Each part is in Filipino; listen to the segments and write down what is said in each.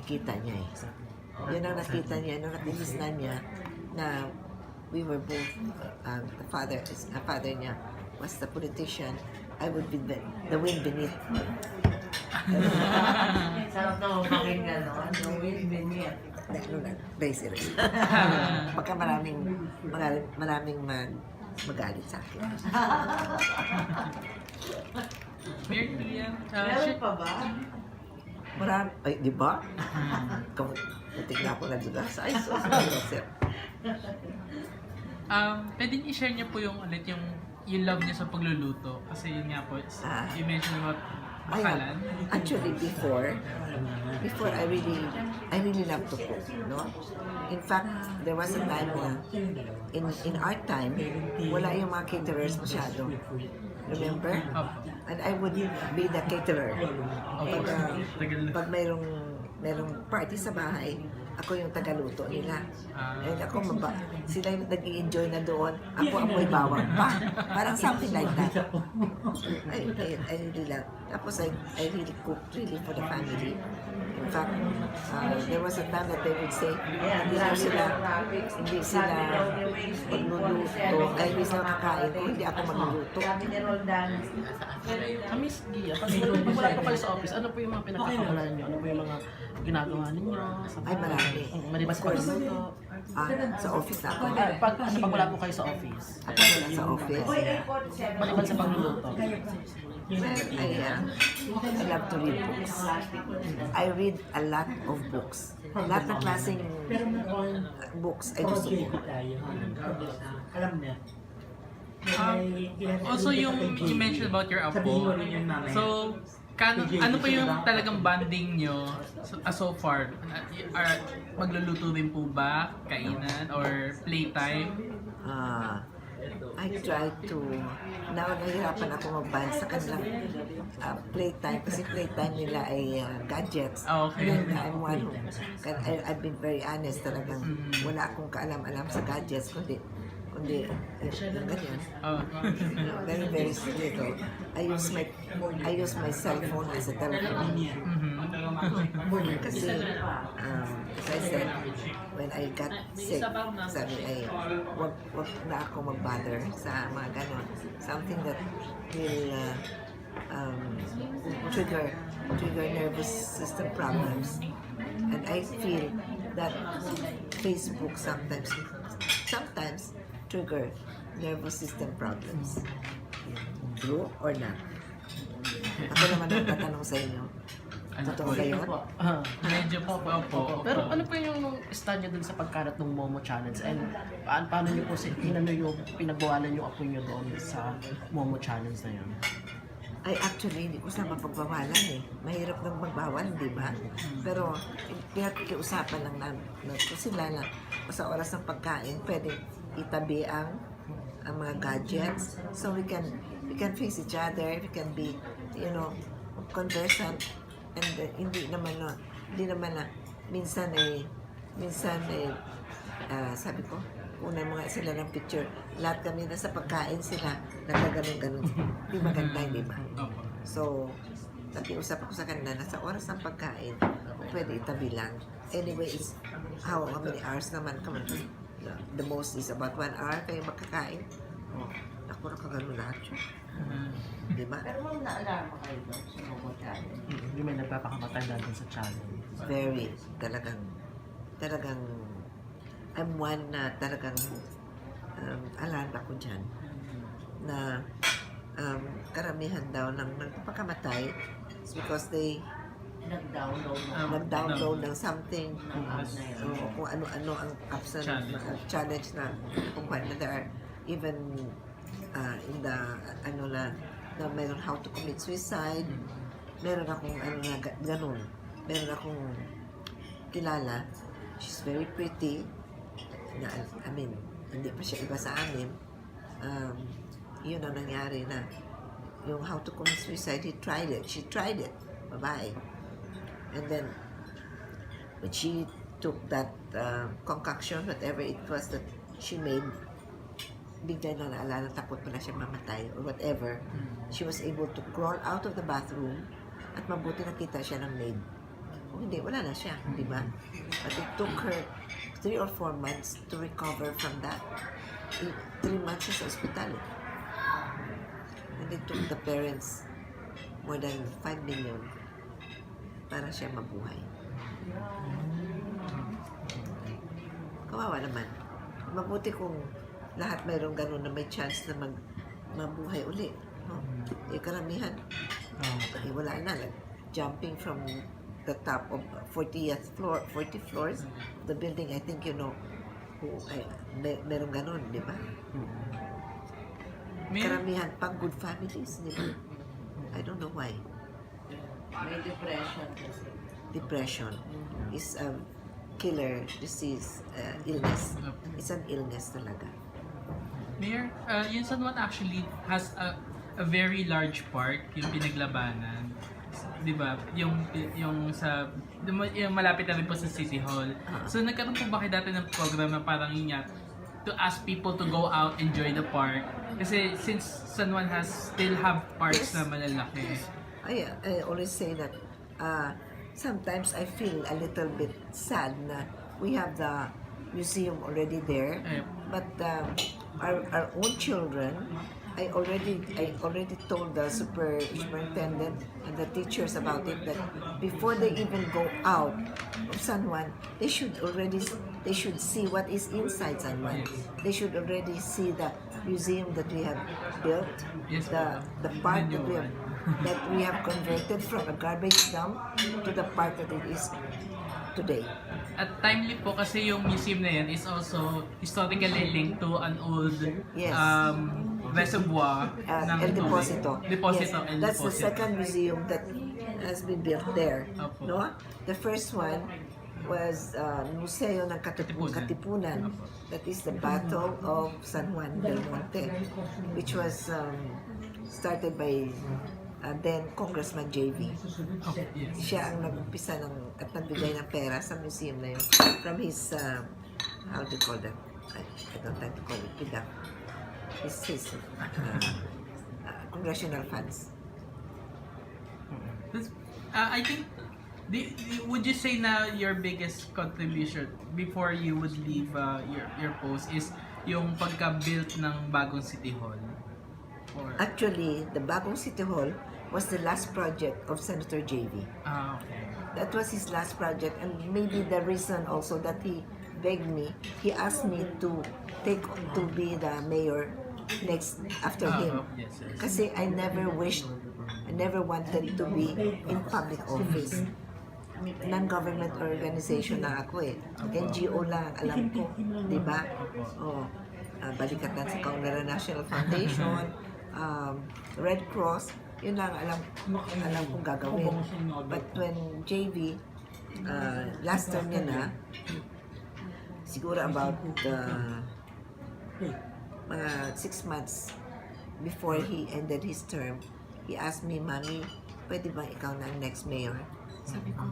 nakikita niya eh. Yun ang nakita niya, nung nakilisnan niya na we were both, the father niya was the politician, I would be the wind beneath. Sarap na mapakinggan, no? The wind beneath. Very serious. Baka maraming magalit sa akin. Weird yan. Meron pa ba? Marami, ay, di ba? Kamutik na ako nagdugas. Ay, so, sir. Pwede i-share niyo po yung ulit yung love niya sa pagluluto. Kasi yun nga po, you mentioned about bakalan. Actually, before I really love to cook, no? In fact, there was a time na in our time, wala yung mga caterers masyado. Remember? And I would be the caterer. Pag mayroong party sa bahay, ako yung tagaluto nila. And ako, sila yung nag-i-enjoy na doon. Ako amoy bawang pa. Parang something like that. I really love. Tapos I really cook really for the family. In fact, there was a time that they would say, hindi sila magluluto. Ay, hindi sila kakain kung hindi ako magluluto. Miss Guia, pag wala pa kayo sa office, ano po yung mga pinagkakabalan nyo? Ano po yung mga ginagawa ninyo? Ay, marami. Maliban sa pagluluto. Sa office na ako. Pag wala po kayo sa office. Ako wala sa office. Maliban sa pagluluto. I love to read books. I read a lot of books. Lahat ng klaseng books ay gusto ko. Also yung you mentioned about your apo. So, ano pa yung talagang bonding nyo so far? Magluluto din po ba? Kainan? Or playtime? I try to, nahihirapan ako mag-band sa kanilang playtime kasi playtime nila ay gadgets. Okay. I'm one who, I've been very honest talagang wala akong kaalam-alam sa gadgets kundi yung ganyan. Very, very little. I use my cell phone as a telephone. Kasi, as I said, when I got sick, sabi ay, wag na ako mag-bother sa mga ganon. Something that will trigger nervous system problems. And I feel that Facebook sometimes trigger nervous system problems. True or not? Ako naman ang tatanong sa inyo. Totoo ba yun? Medyo po. Pero ano po yung stand nyo dun sa pagkalat ng Momo Challenge? And paano nyo po yung pinagbawalan yung apo nyo doon sa Momo Challenge na yun? Ay, actually, hindi ko sa mapagbawalan eh. Mahirap nang magbawal, di ba? Pero, pinakikiusapan lang na sila lang. Sa oras ng pagkain, pwede itabi ang mga gadgets. So, we can face each other, we can be, conversant. And hindi naman na, minsan sabi ko, una mga sila ng picture, lahat kami nasa pagkain sila, nagkaganon-ganon. Di maganda, di ba? So, nakiusap ako sa kanila na sa oras ng pagkain, pwede itabi lang. Anyway, it's how many hours naman kami. The most is about 1 hour kayo magkakain. Ako nakaganon lahat yun. Di ba? Pero ma'am, naalarma kayo doon sa Momo Challenge? Yung may nagpapakamatay natin sa challenge. Very, talagang, I'm one na talagang alarm ako dyan na karamihan daw ng nagpapakamatay because they nag-download ng something kung ano-ano ang apps na challenge na kung paano there are even in the na meron how to commit suicide, meron akong ganun, meron akong kilala, she's very pretty na, I mean, hindi pa siya iba sa amin. Yun ang nangyari na yung how to commit suicide, she tried it, babae. And then when she took that concoction, whatever it was that she made, bigla na naalala, takot pa na siya mamatay or whatever. She was able to crawl out of the bathroom at mabuti nakita siya ng maid. Kung hindi, wala na siya, di ba? But it took her 3 or 4 months to recover from that. 3 months sa ospital. And it took the parents more than 5 million para siya mabuhay. Kawawa naman. Mabuti kung lahat mayroong ganun na may chance na mabuhay uli. No? Karamihan, wala na. Like, jumping from the top of 40th floor, 40 floors of the building, I think you know, merong ganun, di ba? Karamihan pang good families, di ba? I don't know why. May depression kasi. Depression is a killer disease, illness. It's an illness talaga. Mayor, yung San Juan actually has a very large part, yung pinaglabanan. Di ba? Yung malapit na rin po sa City Hall. So nagkaroon po ba kayo dati ng program na parang yun nga, to ask people to go out, enjoy the park? Kasi since San Juan still have parks na malalaki. I always say that sometimes I feel a little bit sad na we have the museum already there, but our own children, I already told the superintendent and the teachers about it, that before they even go out of San Juan, they should see what is inside San Juan. They should already see the museum that we have built, the park that we have converted from a garbage dump to the park that it is today. At timely po kasi yung museum na yan is also historically linked to an old reservoir ng El Deposito. Deposito. Yes, that's the second museum that has been built there. No? The first one was Museo ng Katipunan. That is the Battle of San Juan del Monte, which was started by then Congressman JV. Siya ang nag-umpisa at nagbigay ng pera sa museum na yun from his, how do you call that? I don't like to call it PIDAP. His congressional funds. I think, would you say na your biggest contribution before you would leave your post is yung pagka-built ng bagong City Hall? Or... Actually, the bagong City Hall was the last project of Senator JV. Okay. That was his last project, and maybe the reason also that he begged me, he asked me to be the mayor after him. Yes. Kasi I never wanted to be in public office. Non-government organization na ako eh. NGO lang, alam ko. Diba? Balikatan sa Kaunlaran National Foundation, Red Cross, yun lang alam kong gagawin. But when JV, last term niya na, siguro about mga 6 months before he ended his term, he asked me, Mami, pwede bang ikaw na ang next mayor? Sabi ko,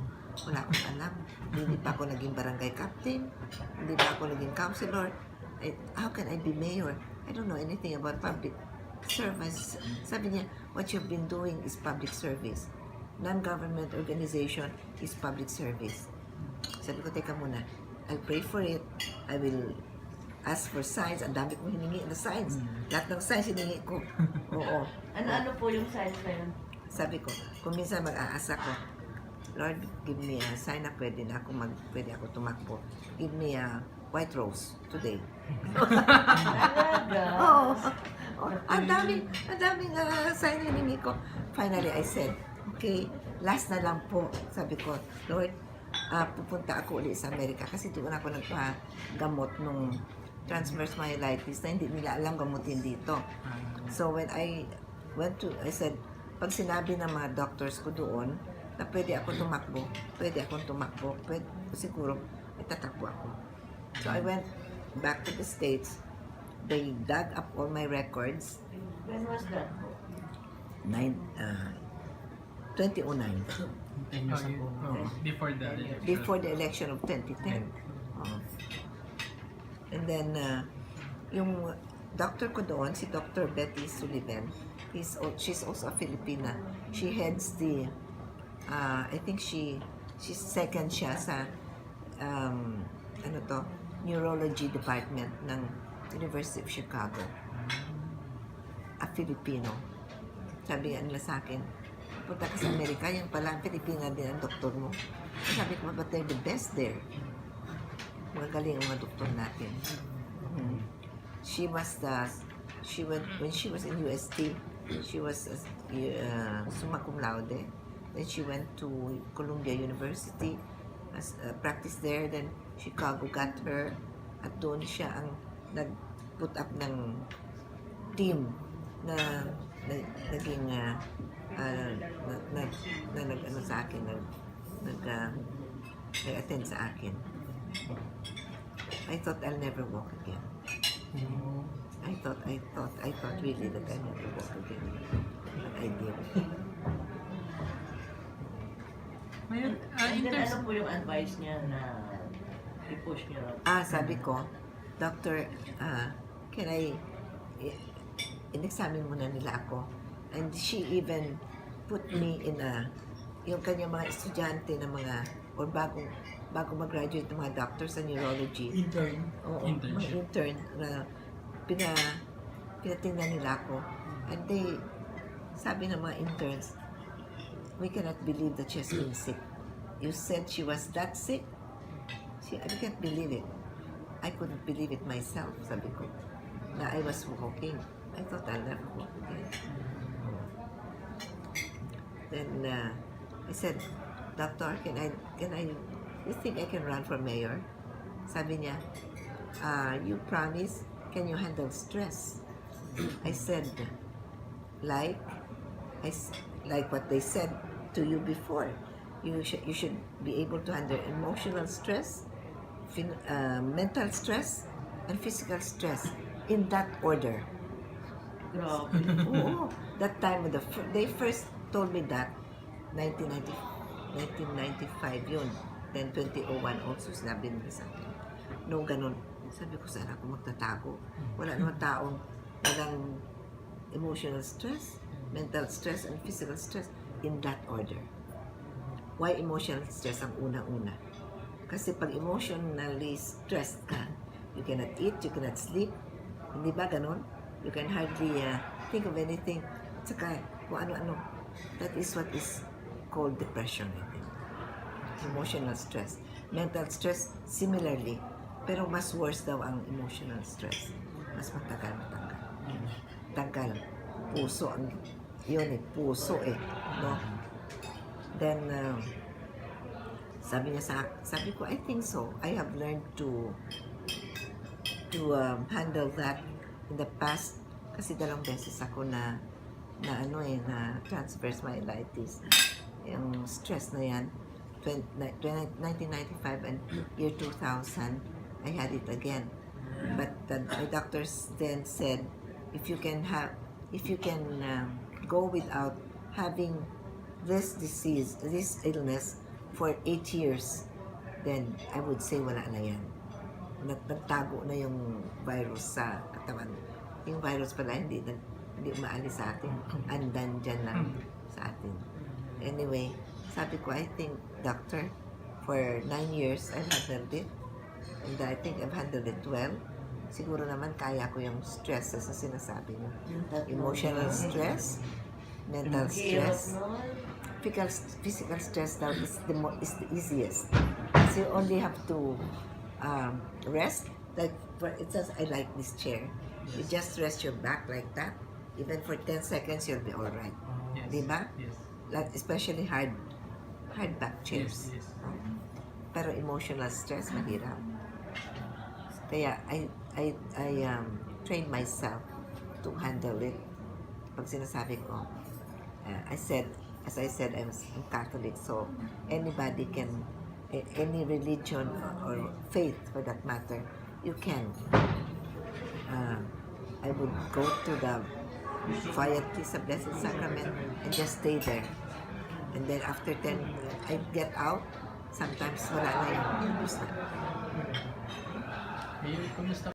wala akong alam. Hindi pa ako naging barangay captain. Hindi pa ako naging councilor. How can I be mayor? I don't know anything about public service. Sabi niya, what you've been doing is public service. Non-government organization is public service. Sabi ko, teka muna. I'll pray for it. I will ask for signs. Ang dami kong hiningi na signs. Lahat ng signs hiningi ko. Oo. Ano po yung signs na yun? Sabi ko, kung minsan mag-aasa ko, Lord, give me a sign na pwede ako tumakbo. Give me a white rose today. Talaga? Oo. Ang daming sign na hiningi ko. Finally, I said, okay, last na lang po. Sabi ko, Lord, pupunta ako ulit sa Amerika kasi doon ako nagpagamot nung transverse myelitis na hindi nila alam gamutin dito. So when I I said, pag sinabi ng mga doctors ko doon na pwede akong tumakbo, siguro itatakbo ako. So I went back to the States. They dug up all my records. When was that? 2009. 10 years ago. Before the election of 2010. And then, yung doctor ko doon, si Dr. Betty Sullivan, she's also a Filipina. She heads the, I think she second siya sa ano to, neurology department ng University of Chicago. A Filipino. Sabi nga nila sa akin, punta ka sa Amerika, yung pala, Pilipina din ang doktor mo. Sabi ko, but they're the best there. Magaling ang mga doktor natin. She was when she was in UST, she was summa cum laude. Then she went to Columbia University, practiced there. Then Chicago got her, at doon siya ang nag-put up ng team na naging nag-ano sa akin, nag-attend sa akin. I thought I'll never walk again. I thought really that I'll never walk again. But I did. Ngayon, And in then terms, ano po yung advice niya na i-push niya raw? Sabi ko, Doctor, can I, in-examine muna nila ako. And she even put me in yung kanyang mga estudyante na mga, or bago mag-graduate ng mga doctors sa neurology. Intern. Oo, Internship. mga intern na pinatingnan nila ako. And sabi ng mga interns, we cannot believe that she has been sick. You said she was that sick? I can't believe it. I couldn't believe it myself, sabi ko. Na I was walking. I thought I'll never walk again. Then I said, Doctor, you think I can run for mayor? Sabi niya, you promise, can you handle stress? I said, like what they said to you before. You should be able to handle emotional stress, mental stress, and physical stress in that order. Grabe. Oo. That time, they first told me that, 1995 yun. Then 2001 also sinabi nila sa akin. No, ganun. Sabi ko, saan ako magtatago? Wala naman taong walang emotional stress, mental stress, and physical stress in that order. Why emotional stress ang una-una? Kasi pag emotionally stressed ka, you cannot eat, you cannot sleep. Hindi ba ganun? You can hardly think of anything. At saka kung ano-ano. That is what is called depression, I think. Emotional stress. Mental stress, similarly. Pero mas worse daw ang emotional stress. Mas matagal. Tagal. Puso ang yun eh. Puso eh. No? Then, sabi ko, I think so. I have learned to handle that in the past. Kasi 2 beses ako na transverse myelitis. Yung stress na yan. 1995 and year 2000, I had it again. But my doctors then said, if you can go without having this disease, this illness for 8 years, then I would say wala na yan. Nagtago na yung virus sa katawan. Yung virus pala hindi umaalis sa atin. Andan dyan lang sa atin. Anyway, sabi ko, I think, doctor, for 9 years, I've handled it. And I think I've handled it well. Siguro naman kaya ko yung stresses na sinasabi niyo. Emotional stress, mental stress, physical stress daw is the easiest. Because you only have to rest. Like, for instance, I like this chair. You just rest your back like that. Even for 10 seconds, you'll be all right. yes. Diba? Yes. Like, especially hard back chairs. Yes. Pero emotional stress, mahirap. Kaya I trained myself to handle it. Pag sinasabi ko, as I said, I'm Catholic, so anybody can, any religion or faith for that matter, you can. I would go to the quietly sa Blessed Sacrament and just stay there. And then after 10, I get out. Sometimes wala na yun. Tapos na. Kumusta